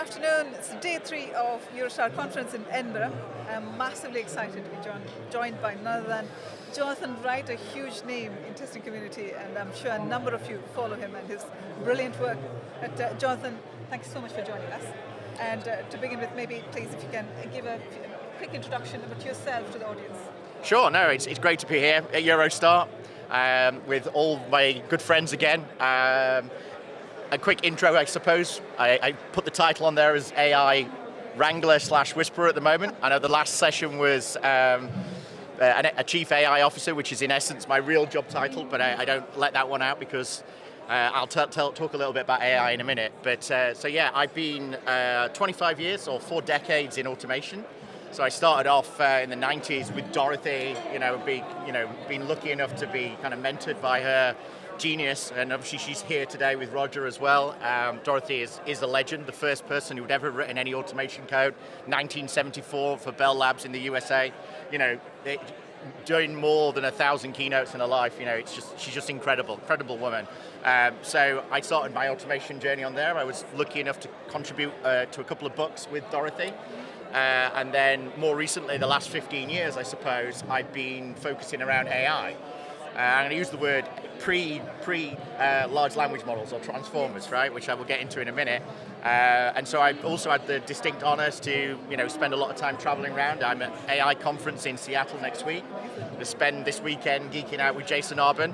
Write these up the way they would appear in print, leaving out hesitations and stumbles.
afternoon. It's day 3 of Eurostar conference in Edinburgh. I'm massively excited to be joined by none other than Jonathon Wright, a huge name in testing community, and I'm sure a number of you follow him and his brilliant work. But Jonathon, thanks so much for joining us. And to begin with, maybe please if you can give a quick introduction about yourself to the audience. Sure, no, it's great to be here at Eurostar with all my good friends again. A quick intro, I suppose. I put the title on there as AI Wrangler / Whisperer at the moment. I know the last session was a Chief AI Officer, which is in essence my real job title, but I don't let that one out because I'll talk a little bit about AI in a minute. But so yeah, I've been 25 years or 4 decades in automation. So I started off in the 90s with Dorothy, been lucky enough to be kind of mentored by her genius, and obviously she's here today with Roger as well. Dorothy is a legend, the first person who'd ever written any automation code, 1974 for Bell Labs in the USA. Doing more than 1,000 keynotes in her life, she's just incredible woman. So I started my automation journey on there. I was lucky enough to contribute to a couple of books with Dorothy. And then more recently, the last 15 years, I suppose, I've been focusing around AI. I'm going to use the word large language models or transformers, right, which I will get into in a minute. And so I've also had the distinct honors to spend a lot of time traveling around. I'm at AI conference in Seattle next week. I'm going to spend this weekend geeking out with Jason Arbon,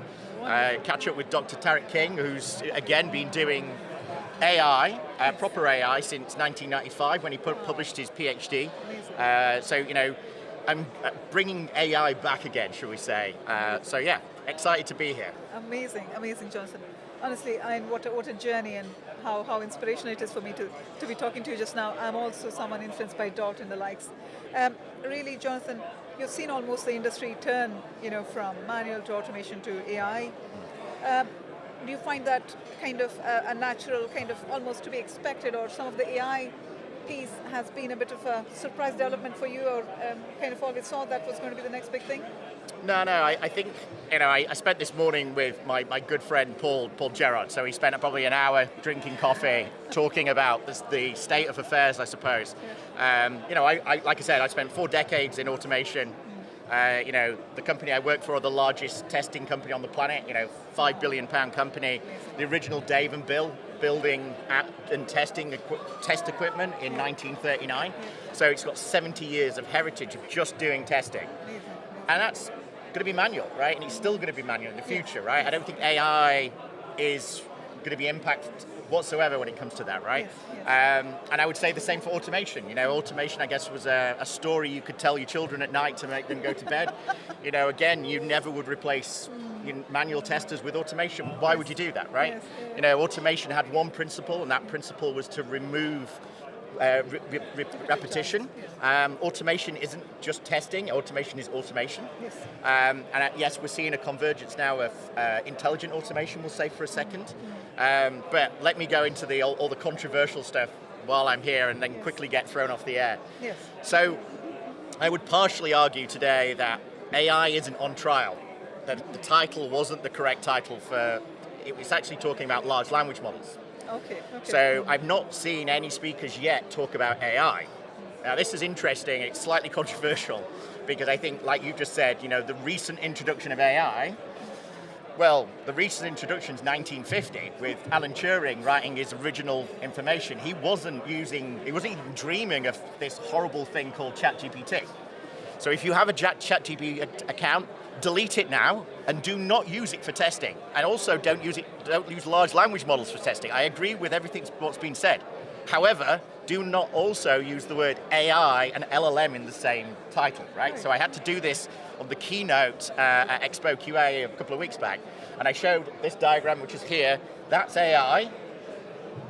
catch up with Dr. Tarek King, who's again been doing AI, proper AI, since 1995 when he published his PhD. I'm bringing AI back again, shall we say. So yeah, excited to be here. Amazing, Jonathon. Honestly, what a journey, and how inspirational it is for me to be talking to you just now. I'm also someone influenced by Dot and the likes. Really, Jonathon, you've seen almost the industry turn from manual to automation to AI. Do you find that kind of a natural, kind of almost to be expected, or some of the AI piece has been a bit of a surprise development for you, or kind of always saw that was going to be the next big thing? No, I think, I spent this morning with my good friend Paul Gerard, so we spent probably an hour drinking coffee, talking about the state of affairs, I suppose. Like I said, I spent 4 decades in automation. The company I work for are the largest testing company on the planet, £5 billion company, the original Dave and Bill building and testing test equipment in 1939. So it's got 70 years of heritage of just doing testing. And that's going to be manual, right? And it's still going to be manual in the future, right? I don't think AI is going to be impacted whatsoever when it comes to that, right? And I would say the same for automation. Automation, I guess, was a story you could tell your children at night to make them go to bed. Again, you never would replace manual testers with automation. Why would you do that, right? Automation had one principle, and that principle was to remove repetition. Automation isn't just testing, automation is automation. And yes, we're seeing a convergence now of intelligent automation, we'll say for a second. But let me go into all the controversial stuff while I'm here and then quickly get thrown off the air. So I would partially argue today that AI isn't on trial, that the title wasn't the correct title for, it was actually talking about large language models. Okay. So I've not seen any speakers yet talk about AI. Now this is interesting, it's slightly controversial, because I think, like you just said, the recent introduction of AI, well, the recent introduction is 1950, with Alan Turing writing his original information. He wasn't even dreaming of this horrible thing called ChatGPT. So if you have a ChatGPT account, delete it now and do not use it for testing. And also don't use large language models for testing. I agree with everything what's been said. However, do not also use the word AI and LLM in the same title, right? So I had to do this on the keynote at Expo QA a couple of weeks back, and I showed this diagram, which is here. That's AI.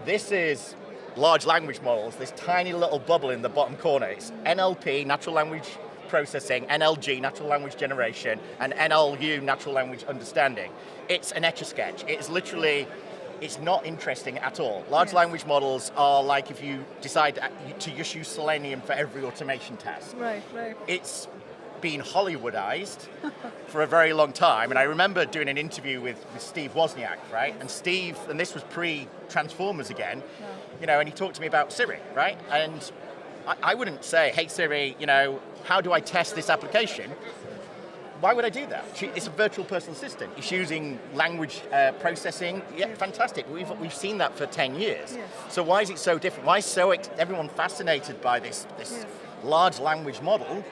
This is large language models, this tiny little bubble in the bottom corner. It's NLP, natural language processing, NLG, natural language generation, and NLU, natural language understanding. It's an Etch-a-Sketch. It's literally, it's not interesting at all. Large language models are like if you decide to just use Selenium for every automation task. Right. It's been Hollywoodized for a very long time, and I remember doing an interview with Steve Wozniak, right? And Steve, and this was pre-Transformers again, and he talked to me about Siri, right? And I wouldn't say, hey Siri, how do I test this application? Why would I do that? It's a virtual personal assistant. It's using language processing. Yeah, fantastic. We've seen that for 10 years. Yes. So why is it so different? Why is everyone fascinated by this large language model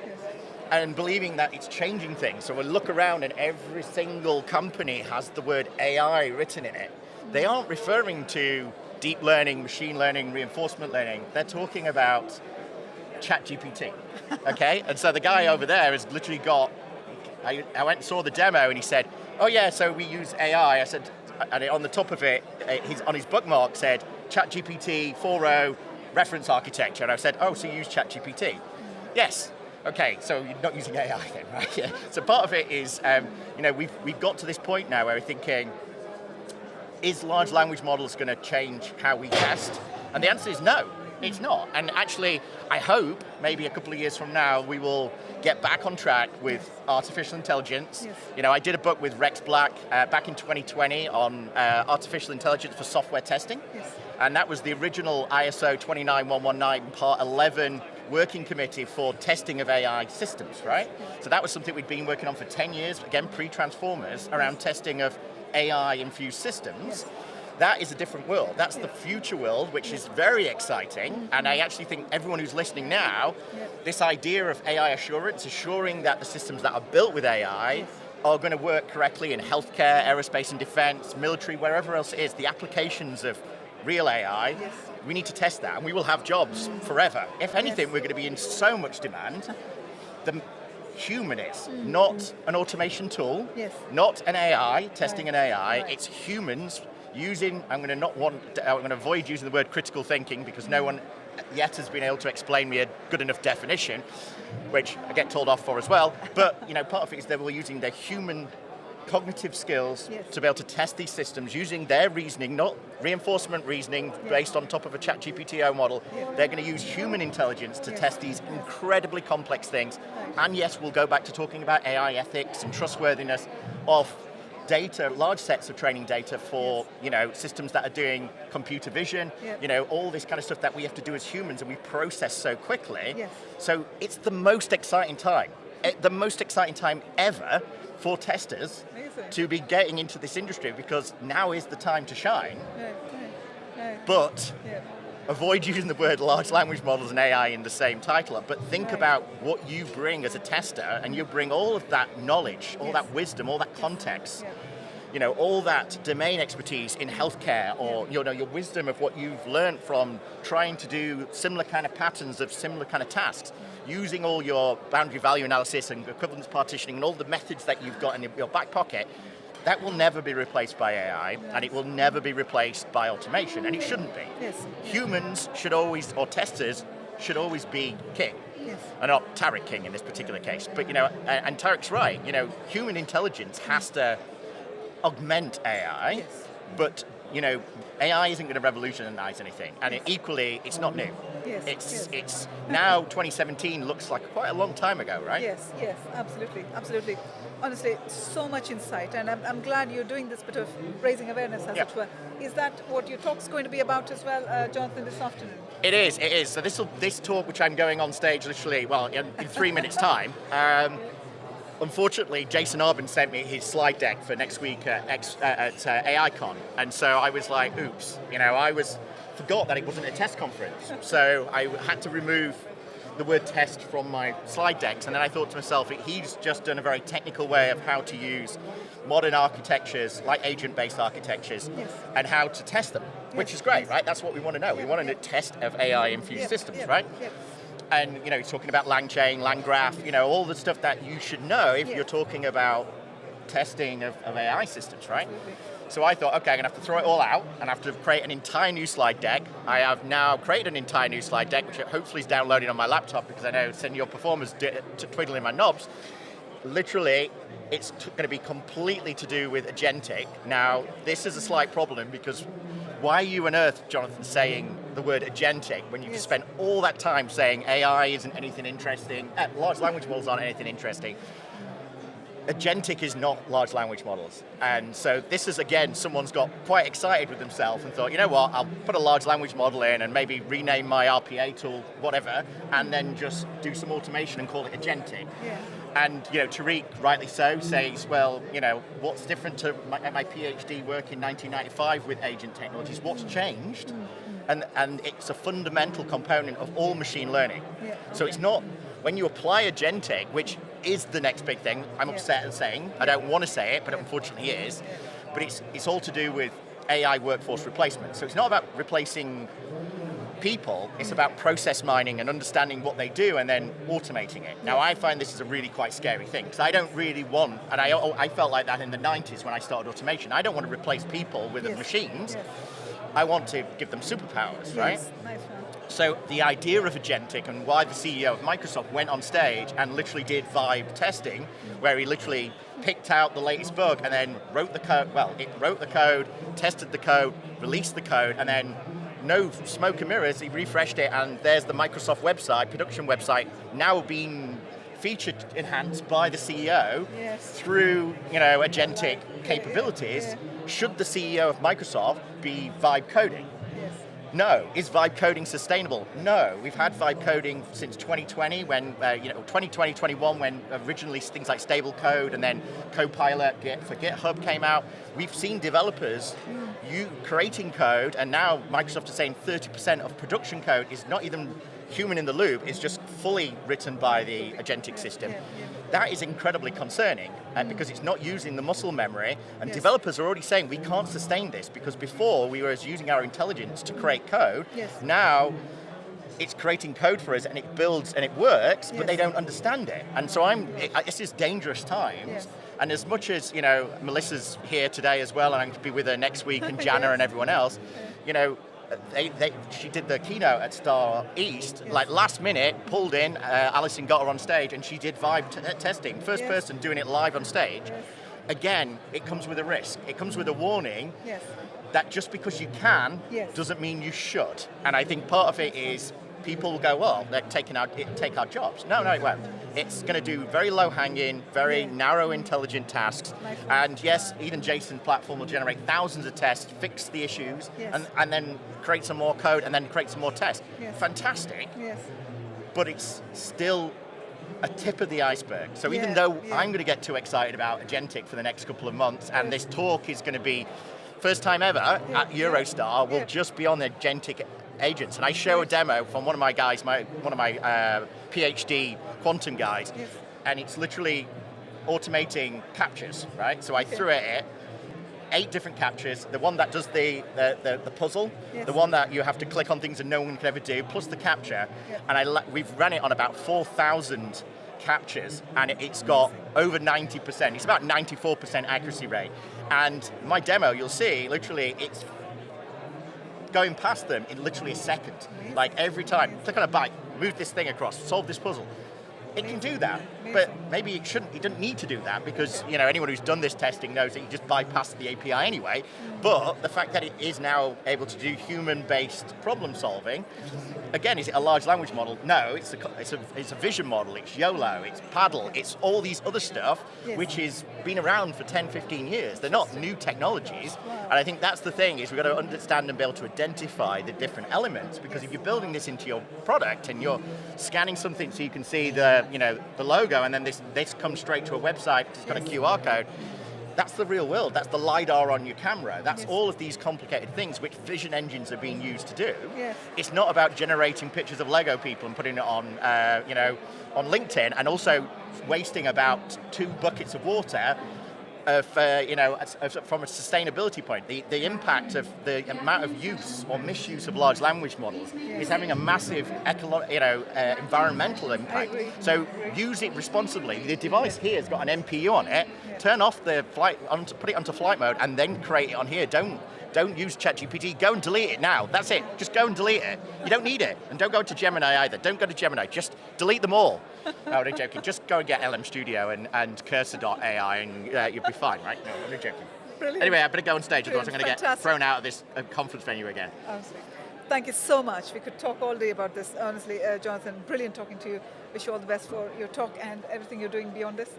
and believing that it's changing things? So we look around and every single company has the word AI written in it. They aren't referring to deep learning, machine learning, reinforcement learning. They're talking about ChatGPT, okay? And so the guy over there has literally got, I went and saw the demo and he said, oh yeah, so we use AI. I said, and on the top of it, on his bookmark said, ChatGPT 4.0 reference architecture. And I said, oh, so you use ChatGPT? Yes. Okay, so you're not using AI then, right? Yeah. So part of it is, we've got to this point now where we're thinking, is large language models going to change how we test? And the answer is no. It's not. And actually, I hope maybe a couple of years from now, we will get back on track with artificial intelligence. Yes. I did a book with Rex Black back in 2020 on artificial intelligence for software testing. Yes. And that was the original ISO 29119 Part 11 working committee for testing of AI systems, right? So that was something we'd been working on for 10 years, again, pre-Transformers, around testing of AI-infused systems. Yes. That is a different world. That's the future world, which is very exciting. And I actually think everyone who's listening now, this idea of AI assurance, assuring that the systems that are built with AI are going to work correctly in healthcare, aerospace and defense, military, wherever else it is, the applications of real AI, we need to test that. And we will have jobs forever. If anything, we're going to be in so much demand. The human is, not an automation tool, not an AI, testing an AI, it's humans using, I'm going to avoid using the word critical thinking because no one yet has been able to explain me a good enough definition, which I get told off for as well. But part of it is that we're using their human cognitive skills to be able to test these systems using their reasoning, not reinforcement reasoning based on top of a ChatGPT model. They're going to use human intelligence to test these incredibly complex things. And yes, we'll go back to talking about AI ethics and trustworthiness of data, large sets of training data for systems that are doing computer vision, all this kind of stuff that we have to do as humans and we process so quickly. So it's the most exciting time ever for testers to be getting into this industry because now is the time to shine. But avoid using the word large language models and AI in the same title, but think about what you bring as a tester, and you bring all of that knowledge, all that wisdom, all that context, all that domain expertise in healthcare, or your wisdom of what you've learned from trying to do similar kind of patterns of similar kind of tasks, using all your boundary value analysis and equivalence partitioning and all the methods that you've got in your back pocket. That will never be replaced by AI, and it will never be replaced by automation, and it shouldn't be. Humans should always, or testers, should always be king. And not Tarek king in this particular case. But, and Tarek's right, human intelligence has to augment AI, but, AI isn't going to revolutionize anything, and equally, it's not new. It's now 2017 looks like quite a long time ago, right? Yes, absolutely. Honestly, so much insight, and I'm glad you're doing this bit of raising awareness, as it were. Is that what your talk's going to be about as well, Jonathan, this afternoon? It is. So this talk, which I'm going on stage literally, in 3 minutes' time. Unfortunately, Jason Arbin sent me his slide deck for next week at AICon, and so I was like, oops, forgot that it wasn't a test conference, so I had to remove the word test from my slide decks, and then I thought to myself, he's just done a very technical way of how to use modern architectures, like agent-based architectures, and how to test them, which is great, right? That's what we want to know. We want to test of AI-infused systems, right? And he's talking about LangChain, LangGraph, all the stuff that you should know if you're talking about testing of AI systems, right? So I thought, okay, I'm going to have to throw it all out and I have to create an entire new slide deck. I have now created an entire new slide deck, which hopefully is downloaded on my laptop because I know senior performers twiddling my knobs. Literally, it's going to be completely to do with agentic. Now, this is a slight problem because why are you on earth, Jonathan, saying the word agentic when you just spent all that time saying AI isn't anything interesting, large language models aren't anything interesting? agentic is not large language models. And so this is, again, someone's got quite excited with themselves and thought, you know what, I'll put a large language model in and maybe rename my RPA tool, whatever, and then just do some automation and call it agentic. Yeah. And Tariq, rightly so, says, well, what's different to my PhD work in 1995 with agent technologies? What's changed? And it's a fundamental component of all machine learning. Yeah. So it's not, when you apply agentic, which is the next big thing, I'm upset at saying, I don't want to say it, but it unfortunately is, but it's all to do with AI workforce replacement. So it's not about replacing people, it's about process mining and understanding what they do and then automating it. Now I find this is a really quite scary thing, because I don't really want, and I felt like that in the 90s when I started automation, I don't want to replace people with machines. Yes. I want to give them superpowers, right? Yes. Nice one. So the idea of agentic and why the CEO of Microsoft went on stage and literally did vibe testing, where he literally picked out the latest bug and then wrote the code, it wrote the code, tested the code, released the code, and then no smoke and mirrors, he refreshed it, and there's the Microsoft website, production website, now being featured, enhanced by the CEO through agentic capabilities. Should the CEO of Microsoft be vibe coding? Yes. No. Is vibe coding sustainable? No. We've had vibe coding since 2020, when 2021, when originally things like stable code and then Copilot for GitHub came out. We've seen developers creating code, and now Microsoft is saying 30% of production code is not even human in the loop, it's just fully written by the agentic system. That is incredibly concerning because it's not using the muscle memory, and developers are already saying we can't sustain this, because before we were using our intelligence to create code. Now it's creating code for us and it builds and it works, but they don't understand it. And so this is dangerous times. And as much as Melissa's here today as well, and I'm going to be with her next week, and Jana and everyone else, she did the keynote at Star East, like last minute, pulled in, Alison got her on stage, and she did vibe testing, first person doing it live on stage. Again, it comes with a risk. It comes with a warning that just because you can doesn't mean you should. And I think part of it is people will go, well, they're take our jobs. No, it won't. It's going to do very low-hanging, very narrow, intelligent tasks. And yes, even Jason's platform will generate thousands of tests, fix the issues, and then create some more code, and then create some more tests. Fantastic. But it's still a tip of the iceberg. So even though I'm going to get too excited about agentic for the next couple of months, and this talk is going to be first time ever at Eurostar, will just be on the agentic agents. And I show a demo from one of my guys, one of my PhD quantum guys, and it's literally automating captures, right? So I threw it at 8 different captures, the one that does the puzzle, the one that you have to click on things and no one can ever do, plus the capture, and we've run it on about 4,000 captures, and it's got over 90%, it's about 94% accuracy rate. And my demo, you'll see, literally, it's going past them in literally a second. Like every time, click on a bike, move this thing across, solve this puzzle. It can do that, but maybe it shouldn't. It doesn't need to do that, because anyone who's done this testing knows that you just bypass the API anyway. But the fact that it is now able to do human-based problem solving, again, is it a large language model? No, it's a vision model. It's YOLO. It's Paddle. It's all these other stuff, which has been around for 10, 15 years. They're not new technologies, and I think that's the thing, is we've got to understand and be able to identify the different elements. Because if you're building this into your product and you're scanning something so you can see the logo, and then this comes straight to a website, it's got a QR code. That's the real world. That's the LiDAR on your camera. That's all of these complicated things which vision engines are being used to do. It's not about generating pictures of Lego people and putting it on, on LinkedIn, and also wasting about 2 buckets of water from a sustainability point. The impact of the amount of use or misuse of large language models is having a massive environmental impact. So use it responsibly. The device here has got an MPU on it. Turn off the flight, put it onto flight mode, and then create it on here. Don't use ChatGPT. Go and delete it now. That's it. Just go and delete it. You don't need it. And don't go to Gemini either. Don't go to Gemini. Just delete them all. No, I'm joking. Just go and get LM Studio and Cursor.ai, and you'll be fine, right? No, I'm joking. Brilliant. Anyway, I better go on stage, otherwise I'm going to get Fantastic. thrown out of this conference venue again. Absolutely. Thank you so much. We could talk all day about this. Honestly, Jonathan, brilliant talking to you. Wish you all the best for your talk and everything you're doing beyond this.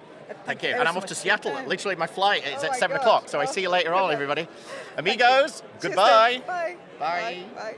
Thank you. ever And so I'm off much to for your Seattle. time. Literally, my flight is Oh at my 7 God. o'clock. So I Oh, see you later good on, luck. everybody. Thank you. Amigos, Cheers goodbye. then. Bye. Bye. Bye.